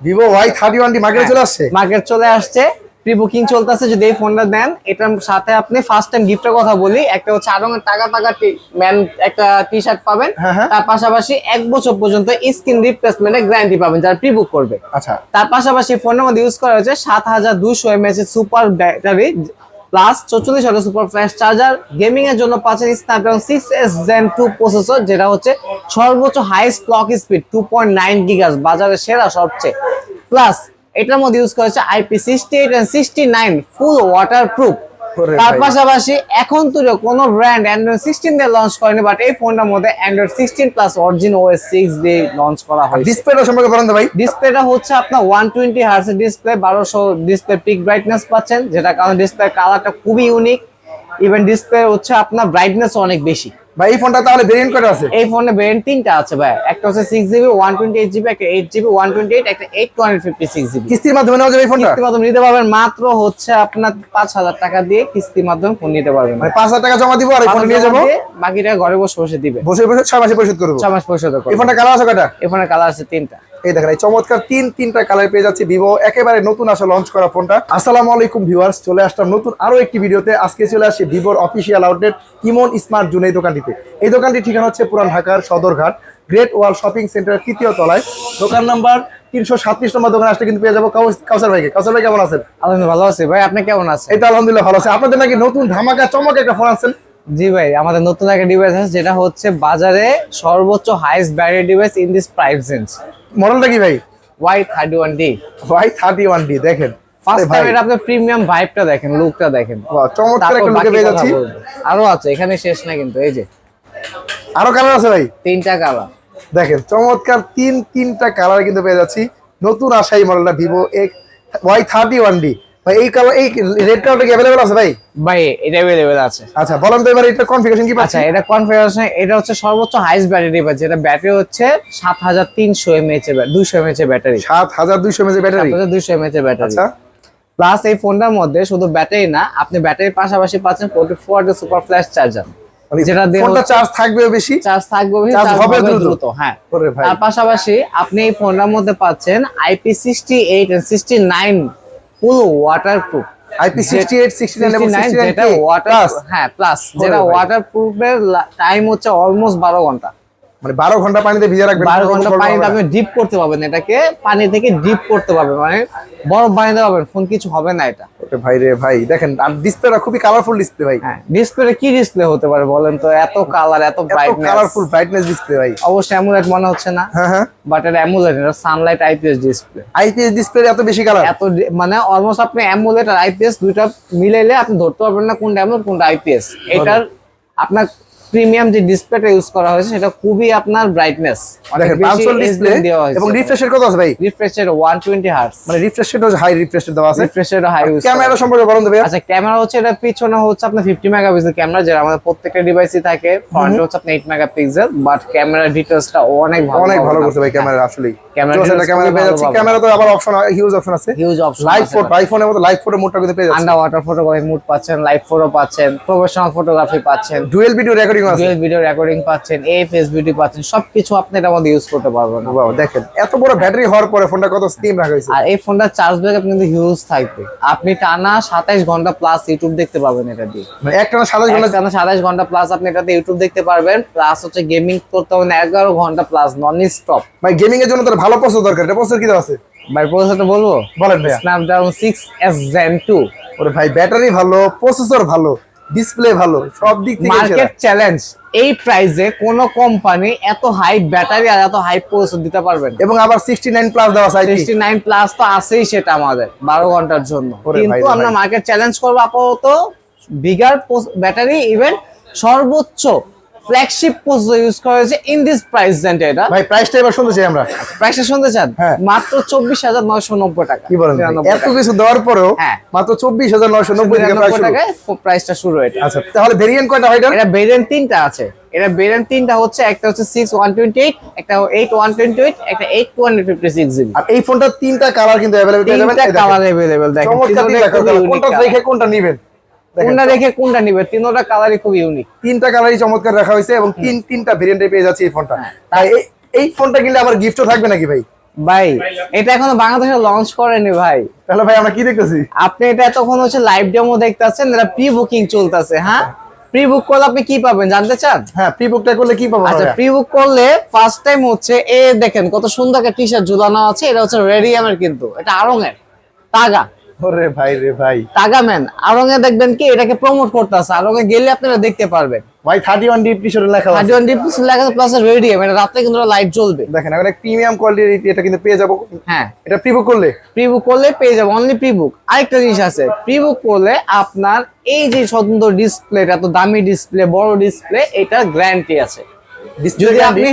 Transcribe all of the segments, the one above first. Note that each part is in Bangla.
Vivo Y31D মার্কেটে চলে আসছে। মার্কেট চলে আসছে, প্রি বুকিং চলতেছে। যদি এই ফোনটা নেন, এটার সাথে আপনি ফার্স্ট টাইম গিফটের কথা বলি, একটা হচ্ছে আড়ঙের টাকা ম্যান একটা টি শার্ট পাবেন। তার পাশাপাশি 1 বছর পর্যন্ত স্ক্রিন রিপ্লেসমেন্টের গ্যারান্টি পাবেন যারা প্রি বুক করবে। আচ্ছা, তার পাশাপাশি ফোনের মধ্যে ইউজ করা হয়েছে 7200 mAh এর সুপার ব্যাটারি প্লাস 44 ওয়াটের সুপার ফাস্ট চার্জার। গেমিং এর জন্য পাচ্ছেন স্ন্যাপড্রাগন 6s Gen 2 প্রসেসর, যেটা হচ্ছে সর্বোচ্চ হাইস্ট ক্লক স্পিড 2.9 গিগাহার্টজ, বাজারে সেরা সবচেয়ে। প্লাস এটার মধ্যে ইউজ করা হচ্ছে IP68 and 69 ফুল ওয়াটারপ্রুফ। তার পাশাপাশি এখন তো কোনো ব্র্যান্ড Android 16 দিয়ে লঞ্চ করেনি, বাট এই ফোনটার মধ্যে Android 16 প্লাস অরিজিন OS 6 দিয়ে লঞ্চ করা হয়েছে। ডিসপ্লেটা সম্পর্কে বলেন তো ভাই। ডিসপ্লেটা হচ্ছে আপনার 120 হার্টজ এর ডিসপ্লে, 1200 ডিসপ্লে পিক ব্রাইটনেস পাচ্ছেন, যেটা কারণ ডিসপ্লে কালারটা খুবই ইউনিক। ইভেন ডিসপ্লে হচ্ছে আপনার ব্রাইটনেস অনেক বেশি। ভাই এই ফোনটা তাহলে ভেরিয়েন্ট কয়টা আছে? এই ফোনে ভেরিয়েন্ট 3টা আছে ভাই, একটা হচ্ছে 6GB 128GB, একটা 8GB 128, একটা 8256GB। কিস্তির মাধ্যমে নেওয়া যাবে এই ফোনটা? কিস্তির মাধ্যমে নিতে পারবেন, মাত্র হচ্ছে আপনার 5000 টাকা দিয়ে কিস্তির মাধ্যমে ফোন নিতে পারবেন। মানে 5000 টাকা জমা দিব আর এই ফোন নিয়ে যাব, বাকি টাকা ঘরে বসে বসে দিবে, বসে বসে 6 মাসে পরিশোধ করব। 6 মাস পরিশোধ করব। এই ফোনটা কালার আছে কয়টা? এই ফোনের কালার আছে 3টা। এই দেখেন এই চমৎকার তিনটা কালার পেয়ে যাচ্ছে ভিভো, একেবারে নতুন আসা লঞ্চ করা ফোনটা। আসসালামু আলাইকুম ভিউয়ার্স, চলে আসলাম নতুন আরো একটি ভিডিওতে। আজকে চলে আসি ভিভোর অফিসিয়াল আউটলেট ইমন স্মার্ট জোন এই দোকানটিতে। এই দোকানটির ঠিকানা হচ্ছে পুরান ঢাকার সদরঘাট গ্রেট ওয়াল শপিং সেন্টারের 3য় তলায়, দোকান নাম্বার 337 নম্বর। দোকানে আসলে কিন্তু পেয়ে যাবো কাউসার ভাইকে। কাউসার ভাই কেমন আছেন? আলহামদুলিল্লাহ ভালো আছি ভাই, আপনি কেমন আছেন? এই তো আলহামদুলিল্লাহ ভালো আছে। আপনাদের নাকি নতুন ধামাকা চমক একটা ফোন আছেন? জি ভাই, আমাদের নতুন একটা ডিভাইস আছে, যেটা হচ্ছে বাজারে সর্বোচ্চ highest battery device in this price range. মডেলটা কি ভাই? Y31D। Y31D দেখেন, ফার্স্ট টাইম এটা আপনি প্রিমিয়াম ভাইবটা দেখেন, লুকটা দেখেন, বাহ চমৎকার একটা লুকে পেয়ে যাচ্ছি। আরো আছে, এখানে শেষ না কিন্তু, এই যে আরো কালার আছে ভাই, 3টা কালার দেখেন চমৎকার তিনটা কালার কিন্তু পেয়ে যাচ্ছি। নতুন আসা এই মডেলটা ভিভো Y31D। ভাই এই কালার, এই রেড কালারটা কি अवेलेबल আছে ভাই? ভাই এটা अवेलेबल আছে। আচ্ছা বলেন তো এবার এটা কনফিগারেশন কি পাচ্ছি? আচ্ছা, এটা কনফিগারেশন, এটা হচ্ছে সর্বোচ্চ হাইস্ট ব্যাটারি ডিভাইস, যেটা ব্যাটারি হচ্ছে 7300 mAh এর 200 mAh এর ব্যাটারি। 7200 mAh ব্যাটারি, 7200 mAh এর ব্যাটারি। আচ্ছা প্লাস এই ফোনটার মধ্যে শুধু ব্যাটারি না, আপনি ব্যাটারির পাশাপাশি পাচ্ছেন 44 ওয়াটের সুপার ফ্ল্যাশ চার্জার, যেটা দিয়ে ফোনটা চার্জ থাকবে বেশি, চার্জ থাকবে বেশি, চার্জ হবে দ্রুত। হ্যাঁ, ওরে ভাই তার পাশাপাশি আপনি এই ফোনটার মধ্যে পাচ্ছেন IP68 and 69 full waterproof. IP68 69 এবং 69 যেটা ওয়াটার, হ্যাঁ প্লাস, যেটা ওয়াটারপ্রুফের টাইম হচ্ছে অলমোস্ট 12 ঘন্টা। মানে 12 ঘন্টা পানিতে ভিজে রাখবেন, 12 ঘন্টা পানিতে আপনি ডিপ করতে পারবেন, এটাকে পানি থেকে ডিপ করতে পারবেন, মানে বরফ বানাতে পারবেন, ফোন কিছু হবে না এটা। ওরে ভাই রে ভাই, দেখেন আর ডিসপ্লেটা খুবই কালারফুল ডিসপ্লে ভাই। হ্যাঁ, ডিসপ্লে কি ডিসপ্লে হতে পারে বলেন তো, এত কালার, এত ব্রাইটনেস, কালারফুল ব্রাইটনেস ডিসপ্লে ভাই। অবশ্যই অ্যামোলেড মনে হচ্ছে না, হ্যাঁ বাট এটা অ্যামোলেড, এটা Sunlight IPS display. IPS display এত বেশি কালার, এত মানে অলমোস্ট আপনি অ্যামোলেড আর আইপিএস দুইটা মিলাইলে আপনি ধরতে পারবেন না কোনটা অ্যামোলেড কোনটা আইপিএস। এটার আপনার প্রিমিয়াম যে ডিসপ্লেটা ইউজ করা হয়েছে সেটা খুবই আপনার ব্রাইটনেস অনেক বেশি ডিসপ্লে দেওয়া হয়েছে। এবং রিফ্রেশ রেট কত আছে ভাই? রিফ্রেশ রেট 120 হার্টজ, মানে রিফ্রেশ রেটও হাই রিফ্রেশ রেট দেওয়া আছে। Refresh rate high use. Camera সম্পর্কে বলুন তো ভাই। আচ্ছা, ক্যামেরা হচ্ছে এটা পিছনে হচ্ছে আপনার 50 মেগাপিক্সেল ক্যামেরা, যেটা আমাদের প্রত্যেকটা ডিভাইসই থাকে। ফ্রন্টে হচ্ছে আপনার 8 মেগাপিক্সেল, বাট ক্যামেরা ডিটেইলসটা অনেক ভালো করছে ভাই ক্যামেরা। আসলে ক্যামেরা পেয়ে যাচ্ছে। ক্যামেরা তো আবার অপশন, হিউজ অপশন আছে, হিউজ অপশন। লাইভ ফটো, আইফোনের মতো লাইভ ফটো মোডটা কিন্তু পেয়ে যাচ্ছে। আন্ডার ওয়াটার ফটোগ্রাফি মোড পাচ্ছেন, লাইভ ফটো পাচ্ছেন, প্রফেশনাল ফটোগ্রাফি পাচ্ছেন, ডুয়াল ভিডিও রেকর্ডিং আছে, ডুয়াল ভিডিও রেকর্ডিং পাচ্ছেন, এএফএস ভিডিও পাচ্ছেন, সবকিছু আপনি এটার মধ্যে ইউজ করতে পারবেন। ওয়াও দেখেন এত বড় ব্যাটারি হওয়ার পরে ফোনটা কত স্লিম রাখা হয়েছে। আর এই ফোনটা চার্জ ব্যাকআপ কিন্তু হিউজ থাকবে, আপনি টানা 27 ঘন্টা প্লাস ইউটিউব দেখতে পারবেন এটা দিয়ে। মানে একটানা 27 ঘন্টা প্লাস আপনি এটাতে ইউটিউব দেখতে পারবেন, প্লাস হচ্ছে গেমিং করতে পারবেন 11 ঘন্টা প্লাস নন স্টপ। ভাই গেমিং এর জন্য তো ভালো প্রসেসর দরকার, এটা প্রসেসর কি আছে ভাই? প্রসেসরটা বলবো, বলেন ভাই। Snapdragon 6s Gen 2। ওরে ভাই ব্যাটারি ভালো, প্রসেসর ভালো, ডিসপ্লে ভালো, সব দিক থেকে মার্কেট চ্যালেঞ্জ। এই প্রাইসে কোন কোম্পানি এত হাই ব্যাটারি আর এত হাই প্রসেসর দিতে পারবেন? এবং আবার 69 প্লাস দেওয়া আছে। 69 প্লাস তো আছেই, সেটা আমাদের 12 ঘন্টার জন্য। কিন্তু আমরা মার্কেট চ্যালেঞ্জ করব আপাতত বিগার ব্যাটারি, ইভেন সর্বোচ্চ ফ্ল্যাগশিপ প্রসেসর ইউজ করা হয়েছে ইন দিস প্রাইস রেঞ্জ। এটা ভাই প্রাইসটা এবার শুনতে চাই আমরা। প্রাইসটা শুনতে চান? মাত্র 24990 টাকা। কি বলেন এত কিছু দেওয়ার পরেও মাত্র 24990 টাকায় প্রাইসটা শুরু। এটা আচ্ছা, তাহলে ভেরিয়েন্ট কয়টা হয়? এটা ভেরিয়েন্ট 3টা আছে। এটা ভেরিয়েন্ট 3টা হচ্ছে, একটা হচ্ছে 6128, একটা 8128, একটা 8256GB। আর এই ফোনটা 3টা কালার কিন্তু अवेलेबल পেয়ে যাবেন। 3টা কালার अवेलेबल দেখেন, কোনটা দেখে কোনটা নেবেন, কোনটা দেখে কোনটা নিবেন, তিনটা কালারই খুব ইউনিক। 3টা কালারই চমৎকার রাখা হয়েছে এবং তিনটা ভেরিয়েন্টে পেয়ে যাচ্ছে এই ফোনটা। তাই এই ফোনটা কিনলে আবার গিফটও থাকবে নাকি ভাই? ভাই এটা এখনো বাংলাদেশে লঞ্চ করেনি ভাই। তাহলে ভাই আমরা কি দেখতেছি? আপনি এটা তখন হচ্ছে লাইভ ডেমো দেখতেছেন, এটা প্রি বুকিং চলতেছে। হ্যাঁ, প্রি বুক করলে আপনি কি পাবেন জানতে চান? হ্যাঁ, প্রি বুকটা করলে কি পাবো? আচ্ছা, প্রি বুক করলে ফার্স্ট টাইম হচ্ছে দেখেন কত সুন্দর একটা টি-শার্ট ঝুলানো আছে। এটা হচ্ছে রেডিয়ামের, কিন্তু এটা আড়ং এর তাগা। ওরে ভাই রে ভাই, তাগা ম্যান আড়ং এ দেখবেন কি এটাকে প্রমোট করতেছে। আড়ং এ গেলে আপনারা দেখতে পারবেন ভাই 31 ডিপ টি-শার্ট লেখা আছে। 31 ডিপ লেখা আছে প্লাস রেডিয়াম। এটা রাতে কিন্তু লাইট জ্বলবে। দেখেন এখন প্রিমিয়াম কোয়ালিটি, এটা কিন্তু পেয়ে যাবো। হ্যাঁ, এটা প্রি বুক করলে পেয়ে যাবো অনলি প্রি বুক। আরেকটা জিনিস আছে, প্রি বুক করলে আপনার এই যে সুন্দর ডিসপ্লে, এত দামি ডিসপ্লে, বড় ডিসপ্লে, এটার গ্যারান্টি আছে। যদি আপনি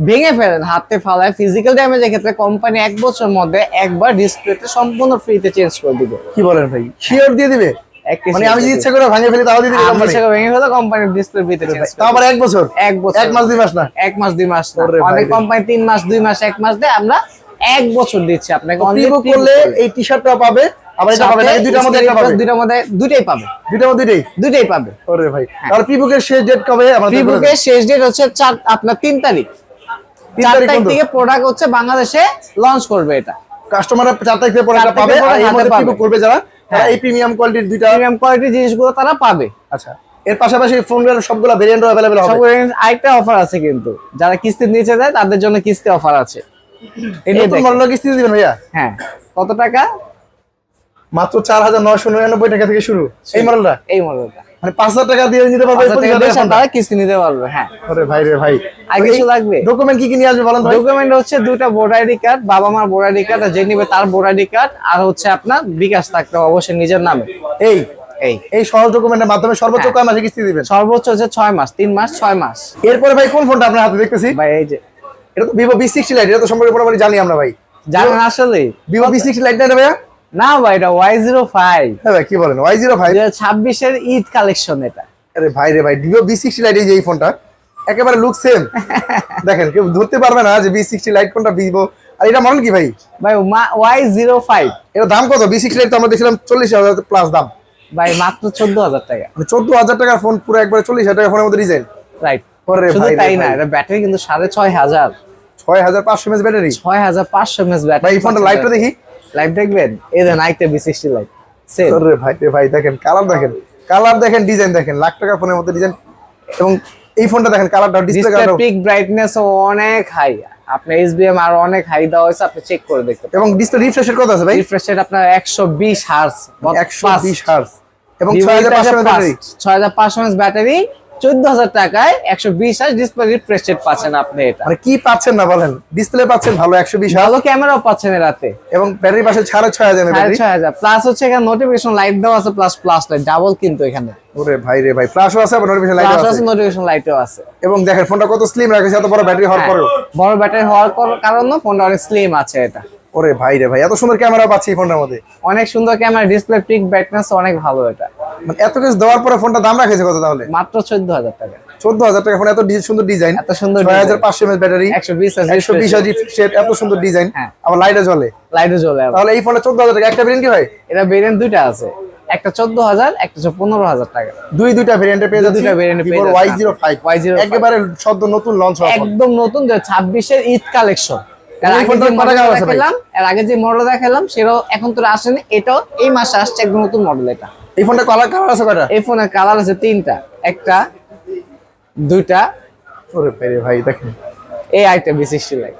ভেঙে ফেলেন, হাতে ফালায়, ফিজিক্যাল ড্যামেজের ক্ষেত্রে কোম্পানি 1 বছরের মধ্যে একবার ডিসপ্লেতে সম্পূর্ণ ফ্রিতে চেঞ্জ করে দিবে। কি বলেন ভাই, শিওর দিয়ে দিবে? মানে আমি যদি ইচ্ছা করে ভাঙে ফেলি তাও দিয়ে দিবে কোম্পানি? ভেঙে ফেলে কোম্পানির ডিসপ্লে ফ্রিতে চেঞ্জ করে। তাও আবার 1 বছর? 1 বছর, 1 মাস 2 মাস না? 1 মাস 2 মাস না। ওরে ভাই অনেক রে। কোম্পানি 3 মাস 2 মাস 1 মাস দেয়, আমরা 1 বছর দিচ্ছি আপনাকে। প্রি বুক করলে এই টি-শার্টটা পাবে, আবার এটা পাবে না? এই দুইটার মধ্যে একটা পাবে? দুইটার মধ্যে দুইটাই পাবে। দুইটার মধ্যে দুইটাই পাবে। ওরে ভাই, তাহলে প্রি বুকের শেষ ডেট কবে? আমাদের প্রি বুকের শেষ ডেট হচ্ছে আপনার 3 তারিখ। 4 তারিখ থেকে প্রোডাক্ট হচ্ছে বাংলাদেশে লঞ্চ করবে। এটা কাস্টমাররা 4 তারিখ থেকে প্রোডাক্টটা পাবে, আর এর মধ্যে প্রি বুক করবে যারা, তারা এই প্রিমিয়াম কোয়ালিটির দুইটা প্রিমিয়াম কোয়ালিটির জিনিসগুলো তারা পাবে। আচ্ছা, এর পাশাপাশি ফোনের সবগুলা ভেরিয়েন্টও अवेलेबल হবে? সব আরেকটা অফার আছে, কিন্তু যারা কিস্তি নিচে যায় তাদের জন্য কিস্তি অফার আছে। এই নতুন মডেলের কিস্তি দিবেন ভাইয়া? হ্যাঁ, কত টাকা? মাত্র 4999 টাকা থেকে শুরু এই মডেলটা। এই মডেলটা মানে 5000 টাকা দিয়ে নিতে পারবে? 5000 টাকা দিয়ে তারা কিস্তি নিতে পারবে। হ্যাঁ। আরে ভাই রে ভাই, আর কিছু লাগবে? ডকুমেন্ট কি কি নিয়ে আসবে বলেন ভাই? ডকুমেন্ট হচ্ছে দুটো ভোটার আইডি কার্ড, বাবা মার ভোটার আইডি কার্ড, আর যে নিবে তার ভোটার আইডি কার্ড, আর হচ্ছে আপনার বিকাশ থাকতে হবে অবশ্যই নিজের নামে। এই এই এই সহজ ডকুমেন্টের মাধ্যমে সর্বোচ্চ কয় মাসে কিস্তি দিবেন? সর্বোচ্চ হচ্ছে 6 মাস, 3 মাস, 6 মাস। এরপরে ভাই কোন ফোনটা আপনার হাতে দেখতেছি? ভাই এই যে এটা তো Vivo V60 Lite, এটা তো সম্পর্কে মোটামুটি জানি আমরা ভাই। জানেন আসলে Vivo V60 Lite না ভাইয়া? না ভাই, এটা Y05। হ্যাঁ ভাই, কি বলেন, Y05? 2026 এর ঈদ কালেকশন এটা। আরে ভাই রে ভাই, Vivo V60 Lite, এই যে এই ফোনটা একেবারে লুক সেম। দেখেন কেউ ধরতে পারবে না যে V60 Lite কোনটা Vivo। আর এটা মডেল কি ভাই? ভাই Y05। এটা দাম কত? V60 Lite তো আমরা দেখছিলাম 40,000 প্লাস দাম। ভাই মাত্র 14000 টাকা। মানে 14000 টাকার ফোন, পুরো একবারে 40,000 টাকার ফোনের মধ্যে ডিজাইন। রাইট। ওরে শুধু ভাই রে তাই না, ভাই, এটা ব্যাটারি কিন্তু 6500। 6500 mAh ব্যাটারি। 6500 mAh battery. ভাই এই ফোনটা লাইভটা দেখি। লাইভ দেখবেন? এই দেন আইতে V60 লাইভ সেম। ওরে ভাই রে ভাই, দেখেন কালার, দেখেন ডিজাইন, দেখেন লাখ টাকার ফোনের মধ্যে ডিজাইন। এবং এই ফোনটা দেখেন কালারটা, ডিসপ্লে ডিসপ্লে কালারটা, পিক ব্রাইটনেস অনেক হাই। আপনি SBM আর অনেক হাই দেওয়া হয়েছে, আপনি চেক করে দেখতে পারেন। এবং ডিসপ্লে রিফ্রেশ রেট কত আছে ভাই? রিফ্রেশ রেট আপনার 120 হার্জ, 120 হার্জ এবং 6500 mAh ব্যাটারি। 6500 mAh ব্যাটারি 14000 টাকায় 120 হার্জ ডিসপ্লে রিফ্রেশ রেট পাচ্ছেন আপনি। এটা মানে কি পাচ্ছেন না বলেন? ডিসপ্লে পাচ্ছেন ভালো 120 হার্জ, ভালো ক্যামেরাও পাচ্ছেন রাতে, এবং ব্যাটারি পাশে 6500 mAh ব্যাটারি। 6500 প্লাস হচ্ছে এখানে নোটিফিকেশন লাইট দেওয়া আছে, প্লাস লাইট ডাবল কিন্তু এখানে। ওরে ভাই রে ভাই, ফ্ল্যাশও আছে, আবার নোটিফিকেশন লাইটও প্লাস আছে। আছে, নোটিফিকেশন লাইটও আছে। এবং দেখেন ফোনটা কত স্লিম রাখেছে, এত বড় ব্যাটারি হওয়ার পরেও। বড় ব্যাটারি হওয়ার কারণে ফোনটা অনেক স্লিম আছে। এটা ওরে ভাই রে ভাই, এত সুন্দর ক্যামেরা পাচ্ছি এই ফোনটার মধ্যে। অনেক সুন্দর ক্যামেরা, ডিসপ্লে পিক ব্রাইটনেস অনেক ভালো। এটা মানে এত কিছু দেওয়ার পরে ফোনটা দাম রাখেছে কত তাহলে? মাত্র 14000 টাকা। 14000 টাকা ফোন, এত সুন্দর ডিজাইন, এত সুন্দর 6500 mAh battery, 120 hertz 120 hertz refresh rate, এত সুন্দর ডিজাইন, হ্যাঁ। আবার লাইটও জ্বলে। লাইটও জ্বলে। তাহলে এই ফোনটা 14000 টাকা। একটা ভেরিয়েন্ট কি ভাই? এটা ভেরিয়েন্ট দুইটা আছে, একটা 14000, একটা 15000 টাকা। দুইটা ভেরিয়েন্টে পেয়ে যাচ্ছি। দুইটা variant-এ পেয়ে Vivo যাচ্ছি। Y05 একেবারে সদ্য নতুন লঞ্চ হওয়া ফোন। একদম নতুন, 26 এর ঈদ কালেকশন। এর এই আগে ফোনটার যে কত মডেল দাম আছে ভাই? দেখালাম, এর আগে যে মডেল দেখালাম সেটাও এখন তো আসেনি, এটাও এই মাসে আসছে একদম নতুন মডেল। এটা এই ফোনটা কালার আছে কয়টা? এই ফোনের কালার আছে 3টা, একটা, দুইটা। ওরে ভাই রে ভাই, দেখেন এই আইটা V60 লাইট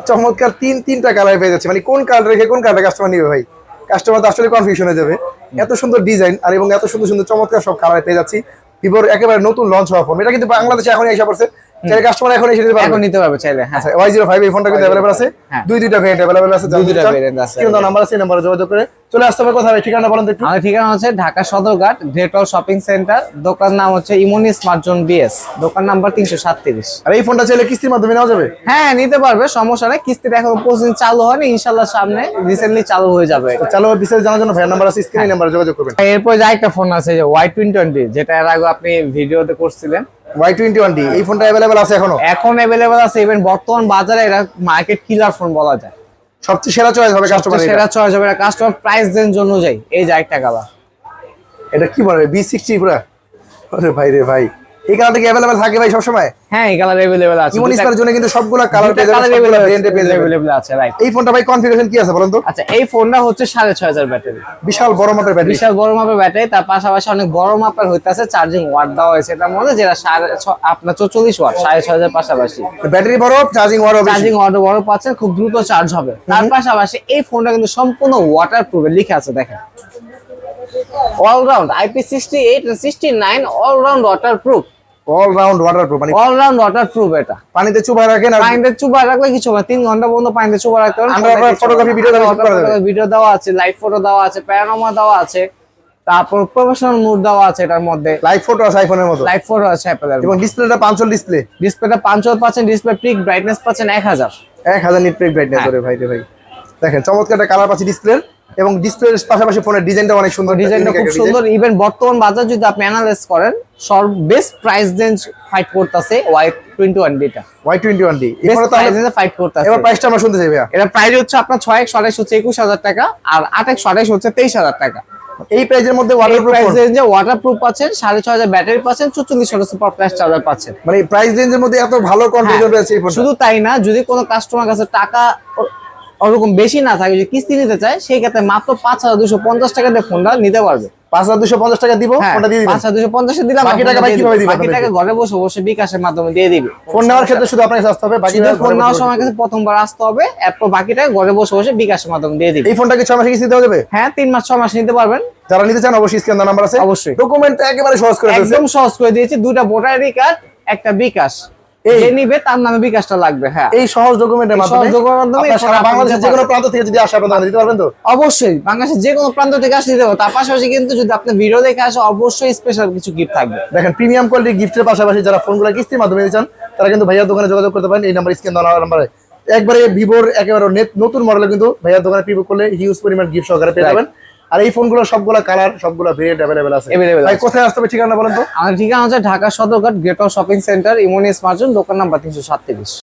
চমৎকার তিনটা কালার পেয়ে যাচ্ছে। মানে কোন কালার রেখে কোন কালার কাস্টমার নিবে ভাই? কাস্টমার তো আসলে কনফিউশন হয়ে যাবে। এত সুন্দর ডিজাইন আর এবং এত সুন্দর সুন্দর চমৎকার সব কালার পেয়ে যাচ্ছি। ভিভোর একেবারে নতুন লঞ্চ হওয়া ফোন, এটা কিন্তু বাংলাদেশে এখনই এসে পড়ছে। চাইলে কাস্টমার এখন এসে নিতে পারবে। এখন নিতে পারবে চাইলে। হ্যাঁ, আচ্ছা, Y05 এই ফোনটা কিন্তু अवेलेबल আছে। হ্যাঁ। দুইটা ভেরিয়েন্ট अवेलेबल আছে। দুইটা variant আছে। কিন্তু নাম্বার আছে, এই নাম্বারে যোগাযোগ করে চলে আসতে হবে। কোথায় ঠিকানা বলেন তো একটু? আমাদের ঠিকানা হচ্ছে ঢাকা সদরঘাট গ্রেট ওয়াল শপিং সেন্টার। দোকান নাম হচ্ছে ইমনি স্মার্ট জোন BS, দোকান নাম্বার 337। আর এই ফোনটা চাইলে কিস্তির মাধ্যমে নেওয়া যাবে? হ্যাঁ, নিতে পারবে, সমস্যা নেই। কিস্তিটা এখন প্রতিদিন চালু হয়নি, ইনশাল্লাহ সামনে রিসেন্টলি চালু হয়ে যাবে। তো চালু বিস্তারিত জানার জন্য ভাইয়ের নাম্বার আছে, স্ক্রিনে নাম্বারে যোগাযোগ করবেন। এরপর যে একটা ফোন আছে যে Y20, যেটা এর আগে আপনি ভিডিওতে করছিলেন। Y21D এই ফোনটা अवेलेबल আছে এখনো? এখন अवेलेबल আছে। ইভেন বর্তমান বাজারে এটা মার্কেট কিলার ফোন বলা যায়। সবচেয়ে সেরা চয়েস হবে কাস্টমার। সেরা চয়েস হবে কাস্টমার প্রাইস রেঞ্জ অনুযায়ী। এই যে একটা কালার, এটা কি বলে B60 পুরা? আরে ভাই রে ভাই, এই কালারটা কি अवेलेबल থাকে ভাই সব সময়? হ্যাঁ, এই কালার अवेलेबल আছে। ইমন স্মার্ট জোনে কিন্তু সবগুলা কালার পেয়ে যাবেন, সবগুলা ব্র্যান্ডে পেয়ে যাবেন। अवेलेबल আছে, রাইট। এই ফোনটা ভাই কনফিগারেশন কি আছে বলেন তো? আচ্ছা, এই ফোনটা হচ্ছে 6500 ব্যাটারি, বিশাল বড় মাপের ব্যাটারি, বিশাল বড় মাপের ব্যাটারি। তার পাশাপাশি অনেক বড় মাপের হইতাছে চার্জিং ওয়াট দেওয়া হয়েছে এটার মধ্যে, যেটা আপনার 44 ওয়াট, 6500 পাশাপাশি ব্যাটারি বড়, চার্জিং ওয়াট বেশি। চার্জিং ওয়াট বড় পাচ্ছেন, খুব দ্রুত চার্জ হবে। তার পাশাপাশি এই ফোনটা কিন্তু সম্পূর্ণ ওয়াটারপ্রুফ লেখা আছে, দেখেন all round IP68 and 69 all round waterproof, all round waterproof, মানে অলরাউন্ড ওয়াটারপ্রুফ। এটা পানিতে চুবায় রাখেন আর পানিতে চুবা রাখলে কিছু হবে, 3 ঘন্টা পর্যন্ত পানিতে চুবা রাখতে পারেন। আন্ডার ফটোগ্রাফি ভিডিও ভিডিও দেওয়া আছে, লাইভ ফটো দেওয়া আছে, প্যানোরামা দেওয়া আছে, তারপর প্রফেশনাল মুড দেওয়া আছে এটার মধ্যে, লাইভ ফটো আছে আইফোনের মতো, লাইভ ফটো আছে অ্যাপলের। এবং ডিসপ্লেটা পাঞ্চল ডিসপ্লে, ডিসপ্লেটা 500 পাচ্ছেন, ডিসপ্লে পিক ব্রাইটনেস পাচ্ছেন 1000 নিট পিক ব্রাইটনেস করে ভাই রে ভাই। দেখেন চমৎকার একটা কালার পাচ্ছি ডিসপ্লের, এবং ডিসপ্লের পাশাপাশি ফোনের ডিজাইনটা অনেক সুন্দর, ডিজাইনটা খুব সুন্দর। ইভেন বর্তমান বাজার যদি আপনি অ্যানালাইজ করেন, সব বেস্ট প্রাইস রেঞ্জ ফাইট করতেছে Y21টা, Y21D। বেস্ট এরপরে তো প্রাইস আমরা রেঞ্জে ফাইট করতেছে। এবার প্রাইসটা আমরা শুনতে চাই ভাইয়া। এটা প্রাইস হচ্ছে আপনার 628 হচ্ছে 21000 টাকা, আর 828 হচ্ছে 23000 টাকা। এই প্রাইসের মধ্যে এই ওয়াটারপ্রুফ প্রাইস ফোন, রেঞ্জে ওয়াটারপ্রুফ পাচ্ছেন, 6500 ব্যাটারি পাচ্ছেন, 4400 সুপার ফ্ল্যাশ চার্জার পাচ্ছেন। মানে প্রাইস রেঞ্জের মধ্যে এত ভালো কনফিগারেশন রয়েছে এই ফোনটা। শুধু তাই না, যদি কোনো কাস্টমার কাছে টাকা ওরকম বেশি না থাকে, যদি কিস্তি নিতে চায়, সেই ক্ষেত্রে মাত্র 5250 টাকা দিয়ে ফোনটা নিতে পারবে। 5250 টাকা দিব, ফোনটা দিয়ে দিবেন। 5250 দিলাম, বাকি টাকা ভাই কিভাবে দিবেন? বাকি টাকা ঘরে বসে বসে বিকাশের মাধ্যমে দিয়ে দিবে। ফোন নেওয়ার ক্ষেত্রে শুধু আপনাকে আসতে হবে, বাকি ফোন নেওয়ার সময় কাছে প্রথমবার আসতে হবে, এরপর বাকি টাকা ঘরে বসে বসে বিকাশের মাধ্যমে দিয়ে দিবে। এই ফোনটা কি 6 মাসে কিস্তি দেওয়া যাবে? হ্যাঁ, 3 মাস 6 মাস নিতে পারবেন। যারা নিতে চান অবশ্যই স্ক্যান নাম্বার আছে, অবশ্যই। ডকুমেন্ট একেবারে সহজ করে দিয়েছে, একদম সহজ করে দিয়েছি, 2টা ভোটার আইডি কার্ড, একটা বিকাশ, যে নিবে তার নামে বিকাশটা লাগবে। হ্যাঁ, এই সহজ ডকুমেন্টের মাধ্যমে সহজ ডকুমেন্টের মাধ্যমে আপনারা সারা বাংলাদেশের যে কোনো প্রান্ত থেকে যদি আসে আপনারা দিতে পারবেন তো? অবশ্যই বাংলাদেশের যে কোনো প্রান্ত থেকে আসলে দেবো। তার পাশাপাশি কিন্তু যদি আপনি ভিডিও দেখে আসে, অবশ্যই স্পেশাল কিছু গিফট থাকবে। দেখেন প্রিমিয়াম কোয়ালিটির গিফটের পাশাপাশি যারা ফোনগুলো কিস্তির মাধ্যমে নিতে চান, তারা কিন্তু ভাইয়ার দোকানে যোগাযোগ করতে পারেন। এই নাম্বার স্ক্যান দেওয়া নাম্বারে একবারে ভিভোর একেবারে নতুন মডেলে কিন্তু ভাইয়ার দোকানে প্রিপেড করলে হিউজ পরিমাণ গিফট সহকারে পেয়ে যাবেন। আর এই ফোনগুলো সবগুলা কালার, সবগুলা ভেরিয়েন্ট अवेलेबल আছে। ভাই কোথায় আসতে হবে ঠিকানা বলেন তো? আমাদের ঠিকানা হচ্ছে Dhaka Sadarghat great shopping centre, ইমনি স্মার্ট জোন, দোকান নাম্বার 337।